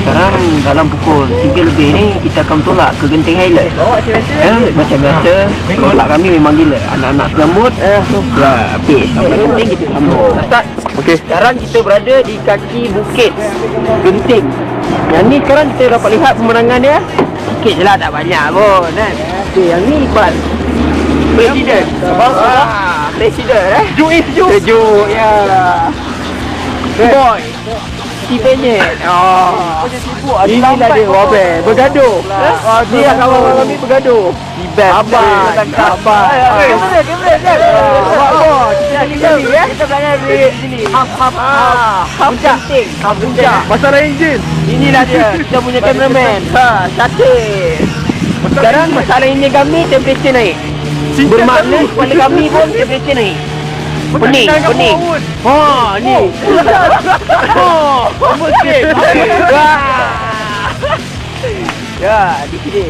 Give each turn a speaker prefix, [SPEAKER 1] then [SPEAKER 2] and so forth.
[SPEAKER 1] Sekarang dalam pukul 3 lebih ni kita akan tolak ke Genting Highland. Macam biasa, tolak kami memang gila. Anak-anak sambut, habis sampai Genting kita sambut. Ustaz, sekarang kita berada di kaki bukit Genting. Yang ni sekarang kita dapat lihat pemandangan dia. Sikit je lah, tak banyak pun kan. Yang ni Iqbal, Presiden. Presiden sejuk ya. Boy Benyet. Inilah dia Wabel bergaduh. Dia kawan-kawan kami bergaduh. Abang. Kamera kan. Abang. Kita belakang di sini. Puncak.
[SPEAKER 2] Masalah enjin.
[SPEAKER 1] Inilah dia. Kita punya cameraman. Cantik. Sekarang masalah enjin kami, temperature naik. Bermakna kepala kami pun temperature naik. Pening. Ni. Mesti. Ya, di sini.